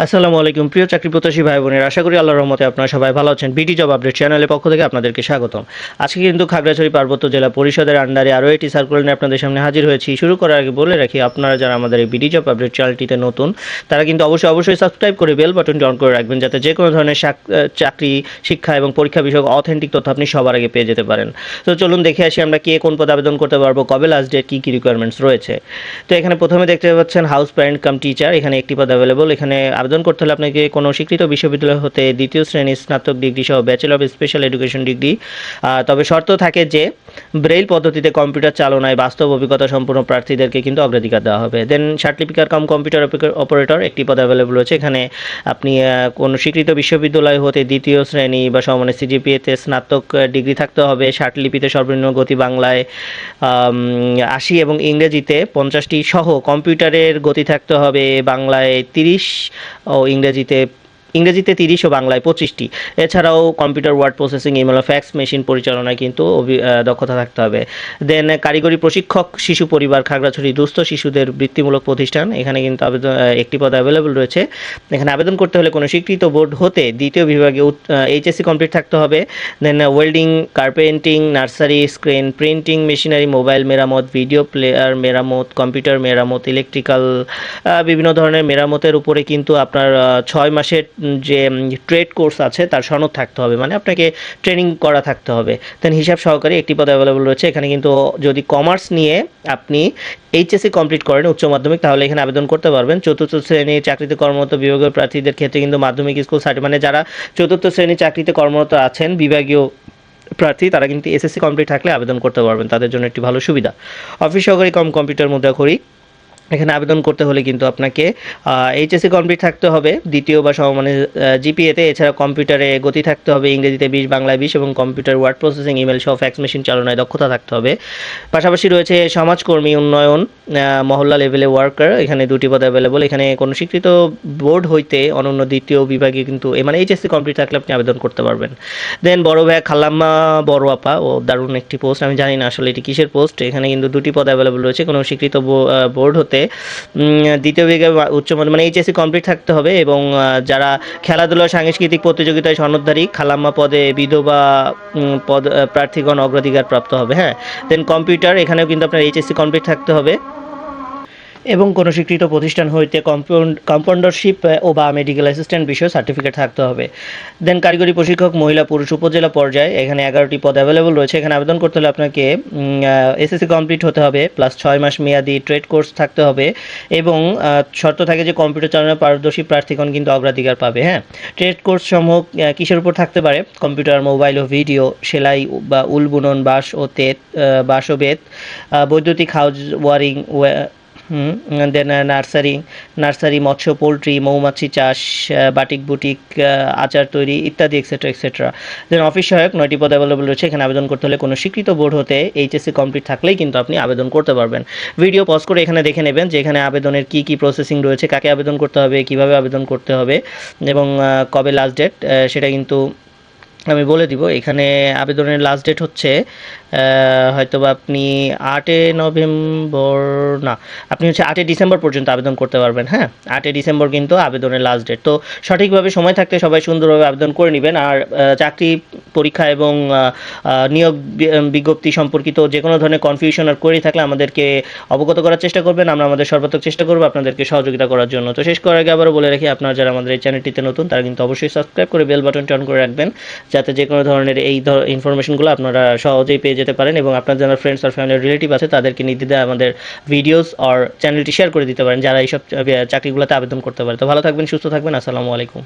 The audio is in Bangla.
আসসালামু আলাইকুম প্রিয় চাকরি প্রত্যাশী ভাই বোনের, আশা করি আল্লাহর রহমতে আপনারা সবাই ভালো আছেন। বিডি জব আপডেট চ্যানেলের পক্ষ থেকে আপনাদেরকে স্বাগতম। আজকে কিন্তু খাগড়াছড়ি পার্বত্য জেলা পরিষদের আন্ডারে আরও একটি সার্কুলার নিয়ে আপনাদের সামনে হাজির হয়েছি। শুরু করার আগে বলে রাখি, আপনারা যারা আমাদের এই বিডি জব আপডেট চ্যানেলটিতে নতুন, তারা কিন্তু অবশ্যই সাবস্ক্রাইব করে বেল বাটনটি অন করে রাখবেন, যাতে যে কোনো ধরনের চাকরি, শিক্ষা এবং পরীক্ষা বিষয়ক অথেন্টিক তথ্য আপনি সবার আগে পেয়ে যেতে পারেন। তো চলুন দেখে আসি আমরা কে কোন পদে আবেদন করতে পারবো, কবে লাস্ট ডেট, কী রিকোয়ারমেন্টস রয়েছে। তো এখানে প্রথমে দেখতে পাচ্ছেন হাউস প্যারেন্ট কাম টিচার, এখানে একটি পদ অ্যাভেলেবল। এখানে আবেদন করতে হলে আপনাকে কোনো স্বীকৃত বিশ্ববিদ্যালয় হতে দ্বিতীয় শ্রেণীর স্নাতক ডিগ্রি সহ bachelor of special education degree, তবে শর্ত থাকে যে ব্রেইল পদ্ধতিতে কম্পিউটার চালনায় বাস্তব অভিজ্ঞতা সম্পন্ন প্রার্থীদেরকে কিন্তু অগ্রাধিকার দেওয়া হবে। দেন সার্টিফিকার কাম কম্পিউটার অপারেটর একটি পদ অ্যাভেলেবল রয়েছে। এখানে আপনি কোনো স্বীকৃত বিশ্ববিদ্যালয় হতে দ্বিতীয় শ্রেণী বা সমমানের সিজিপিএতে স্নাতক ডিগ্রি থাকতে হবে। ষাটলিপিতে সর্বনিম্ন গতি বাংলায় 80 এবং ইংরেজিতে 50টি সহ কম্পিউটারের গতি থাকতে হবে বাংলায় 30 ও ইংরেজিতে 30 ও বাংলায় 25টি। এছাড়াও কম্পিউটার, ওয়ার্ড প্রসেসিং, ইমেল ও ফ্যাক্স মেশিন পরিচালনায় কিন্তু দক্ষতা থাকতে হবে। দেন কারিগরি প্রশিক্ষক শিশু পরিবার খাগড়াছড়ি দুস্থ শিশুদের বৃত্তিমূলক প্রতিষ্ঠান, এখানে কিন্তু আবেদন একটি পদ অ্যাভেলেবল রয়েছে। এখানে আবেদন করতে হলে কোনো স্বীকৃত বোর্ড হতে দ্বিতীয় বিভাগে এইচএসসি কমপ্লিট থাকতে হবে। Then welding, carpenting, nursery, screen printing, machinery, mobile মেরামত, ভিডিও প্লেয়ার মেরামত, কম্পিউটার মেরামত, ইলেকট্রিক্যাল বিভিন্ন ধরনের মেরামতের উপরে কিন্তু আপনার 6 মাসের যে ট্রেড কোর্স আছে তার সনদ থাকতে হবে, মানে আপনাকে ট্রেনিং করা থাকতে হবে। দেন হিসাব সহকারী একটি পদ অ্যাভেলেবল রয়েছে। এখানে কিন্তু যদি কমার্স নিয়ে আপনি এইচএসসি কমপ্লিট করেন উচ্চ মাধ্যমিক, তাহলে এখানে আবেদন করতে পারবেন। চতুর্থ শ্রেণীর চাকরিতে কর্মরত বিভাগীয় প্রার্থীদের ক্ষেত্রে কিন্তু মাধ্যমিক স্কুল সার্টিফিকেট, মানে যারা চতুর্থ শ্রেণীর চাকরিতে কর্মরত আছেন বিভাগীয় প্রার্থী, তারা কিন্তু এসএসসি কমপ্লিট থাকলে আবেদন করতে পারবেন, তাদের জন্য একটি ভালো সুবিধা। অফিস সহকারী কম কম্পিউটার মুদ্রাক্ষরী, এখানে আবেদন করতে হলে কিন্তু আপনাকে এইচএসসি কমপ্লিট থাকতে হবে দ্বিতীয় বা সমমানের জিপিএতে। এছাড়া কম্পিউটারে গতি থাকতে হবে ইংরেজিতে 20 বাংলায় 20 এবং কম্পিউটার, ওয়ার্ড প্রসেসিং, ইমেল সহ ফ্যাক্স মেশিন চালনায় দক্ষতা থাকতে হবে। পাশাপাশি রয়েছে সমাজকর্মী উন্নয়ন, মহল্লা লেভেলে ওয়ার্কার, এখানে 2টি পদ অ্যাভেলেবল। এখানে কোনো স্বীকৃত বোর্ড হইতে অনন্য দ্বিতীয় বিভাগে কিন্তু মানে এইচএসসি কমপ্লিট থাকলে আপনি আবেদন করতে পারবেন। দেন বড় ভাই খালাম্মা বড় আপা, ও দারুণ একটি পোস্ট, আমি জানি না আসলে এটি কিসের পোস্ট। এখানে কিন্তু 2টি পদ অ্যাভেলেবল রয়েছে। কোনো স্বীকৃত বোর্ড হতে দ্বিতীয় বিভাগে উচ্চ মানে এইচএসসি কমপ্লিট থাকতে হবে এবং যারা খেলাধুলা সাংস্কৃতিক প্রতিযোগিতায় সনদধারী খালাম্মা পদে বিধবা পদ প্রার্থীগণ অগ্রাধিকার প্রাপ্ত হবে। হ্যাঁ, দেন কম্পিউটার, এখানেও কিন্তু আপনার এইচএসসি কমপ্লিট থাকতে হবে এবং কোনো স্বীকৃত প্রতিষ্ঠান হইতে কম্পাউন্ডারশিপ ও বা মেডিকেল অ্যাসিস্ট্যান্ট বিষয়ে সার্টিফিকেট থাকতে হবে। দেন কারিগরি প্রশিক্ষক মহিলা পুরুষ উপজেলা পর্যায়ে, এখানে 11টি পদ অ্যাভেলেবল রয়েছে। এখানে আবেদন করতে হলে আপনাকে এসএসসি কমপ্লিট হতে হবে প্লাস 6 মাস মেয়াদি ট্রেড কোর্স থাকতে হবে এবং শর্ত থাকে যে কম্পিউটার চালানোর পারদর্শী প্রার্থীগণ কিন্তু অগ্রাধিকার পাবে। হ্যাঁ, ট্রেড কোর্স সমূহ কিসের উপর থাকতে পারে? কম্পিউটার, মোবাইল ও ভিডিও, সেলাই বা উল বুনন, বাঁশ ও বেত, বৈদ্যুতিক হাউস ওয়ারিং, দেন নার্সারি, মৎস্য, পোলট্রি, মৌমাছি চাষ, বাটিক বুটিক, আচার তৈরি ইত্যাদি এক্সেট্রা। দেন অফিস সহায়ক 9টি পদ অ্যাভেলেবল রয়েছে। এখানে আবেদন করতে হলে কোনো স্বীকৃত বোর্ড হতে এইচএসসি কমপ্লিট থাকলেই কিন্তু আপনি আবেদন করতে পারবেন। ভিডিও পজ করে এখানে দেখে নেবেন যে এখানে আবেদনের কী প্রসেসিং রয়েছে, কাকে আবেদন করতে হবে, কিভাবে আবেদন করতে হবে এবং কবে লাস্ট ডেট সেটা কিন্তু আমি বলে দিব। এখানে আবেদনের লাস্ট ডেট হচ্ছে হয়তোবা আপনি 8 নভেম্বর না, আপনি হচ্ছে 8 ডিসেম্বর পর্যন্ত আবেদন করতে পারবেন। হ্যাঁ, 8 ডিসেম্বর কিন্তু আবেদনের লাস্ট ডেট। তো সঠিকভাবে সময় থাকতে সবাই সুন্দরভাবে আবেদন করে নেবেন। আর চাকরি পরীক্ষা এবং নিয়োগ বিজ্ঞপ্তি সম্পর্কিত যে কোনো ধরনের কনফিউশন আর কোয়েরি থাকলে আমাদেরকে অবগত করার চেষ্টা করবেন, আমরা আমাদের সর্বাত্মক চেষ্টা করবো আপনাদেরকে সহযোগিতা করার জন্য। তো শেষ করার আগে আবারও বলে রাখি, আপনারা যারা আমাদের এই চ্যানেলটিতে নতুন, তারা কিন্তু অবশ্যই সাবস্ক্রাইব করে বেল বাটনটি অন করে রাখবেন, যাতে যে কোনো ধরনের এই ইনফরমেশনগুলো আপনারা সহজেই পেয়ে যেতে পারেন এবং আপনার যারা ফ্রেন্ডস আর ফ্যামিলি রিলেটিভ আছে তাদেরকে নির্দ্বিধায় আমাদের ভিডিওস আর চ্যানেলটি শেয়ার করে দিতে পারেন, যারা এইসব চাকরিগুলোতে আবেদন করতে পারে। তো ভালো থাকবেন, সুস্থ থাকবেন, আসসালামু আলাইকুম।